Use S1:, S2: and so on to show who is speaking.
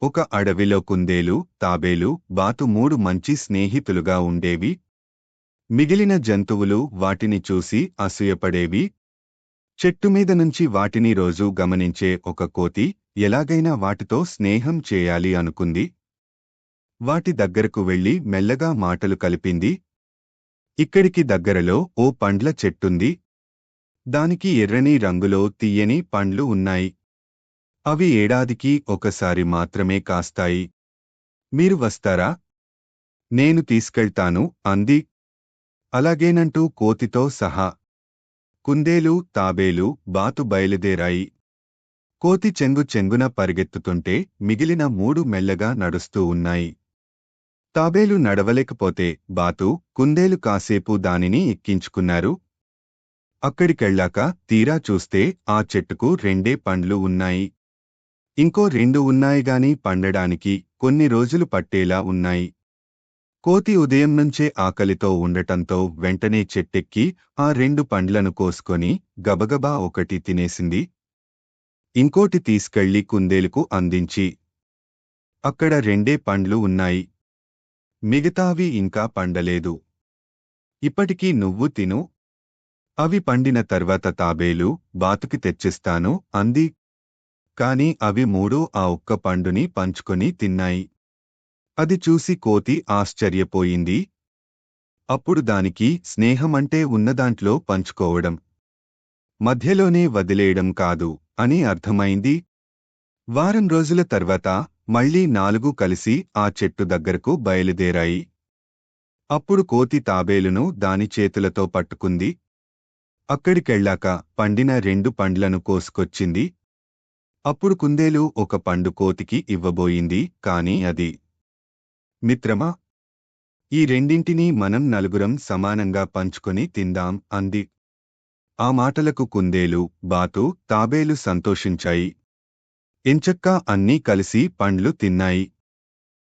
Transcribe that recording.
S1: ఒక అడవిలో కుందేలు, తాబేలు, బాతు మూడు మంచి స్నేహితులుగా ఉండేవి. మిగిలిన జంతువులు వాటిని చూసి అసూయపడేవి. చెట్టుమీద నుంచి వాటిని రోజూ గమనించే ఒక కోతి ఎలాగైనా వాటితో స్నేహం చేయాలి అనుకుంది. వాటి దగ్గరకు వెళ్లి మెల్లగా మాటలు కలిపింది. ఇక్కడికి దగ్గరలో ఓ పండ్ల చెట్టుంది. దానికి ఎర్రని రంగులో తీయని పండ్లు ఉన్నాయి. అవి ఏడాదికి ఒకసారి మాత్రమే కాస్తాయి. మీరు వస్తారా? నేను తీసుకెళ్తాను అంది. అలాగేనంటూ కోతితో సహా కుందేలు, తాబేలు, బాతు బయలుదేరాయి. కోతి చెంగున పరిగెత్తుతుంటే మిగిలిన మూడు మెల్లగా నడుస్తూ ఉన్నాయి. తాబేలు నడవలేకపోతే బాతు, కుందేలు కాసేపు దానిని ఎక్కించుకున్నారు. అక్కడికెళ్ళాక తీరా చూస్తే ఆ చెట్టుకు రెండే పండ్లు ఉన్నాయి. ఇంకో రెండు ఉన్నాయిగాని పండడానికి కొన్ని రోజులు పట్టేలా ఉన్నాయి. కోతి ఉదయం నుంచే ఆకలితో ఉండటంతో వెంటనే చెట్టెక్కి ఆ రెండు పండ్లను కోసుకొని గబగబా ఒకటి తినేసింది. ఇంకోటి తీసుకెళ్లి కుందేలుకు అందించి, అక్కడ రెండే పండ్లు ఉన్నాయి. మిగతావి ఇంకా పండలేదు. ఇప్పటికీ నువ్వు తిను. అవి పండిన తర్వాత తాబేలు, బాతుకి తెచ్చిస్తాను అంది. కాని అవి మూడూ ఆ ఒక్క పండుని పంచుకొని తిన్నాయి. అది చూసి కోతి ఆశ్చర్యపోయింది. అప్పుడు దానికి స్నేహమంటే ఉన్నదాంట్లో పంచుకోవడం, మధ్యలోనే వదిలేయడం కాదు అని అర్థమైంది. వారం రోజుల తర్వాత మళ్లీ నాలుగు కలిసి ఆ చెట్టు దగ్గరకు బయలుదేరాయి. అప్పుడు కోతి తాబేలును దాని చేతులతో పట్టుకుంది. అక్కడికెళ్ళాక పండిన రెండు పండ్లను కోసుకొచ్చింది. అప్పుడు కుందేలు ఒక పండు కోతికి ఇవ్వబోయింది. కాని అది, మిత్రమా, ఈ రెండింటినీ మనం నలుగురం సమానంగా పంచుకొని తిందాం అంది. ఆ మాటలకు కుందేలు, బాతు, తాబేలు సంతోషించాయి. ఎంచక్కా అన్నీ కలిసి పండ్లు తిన్నాయి.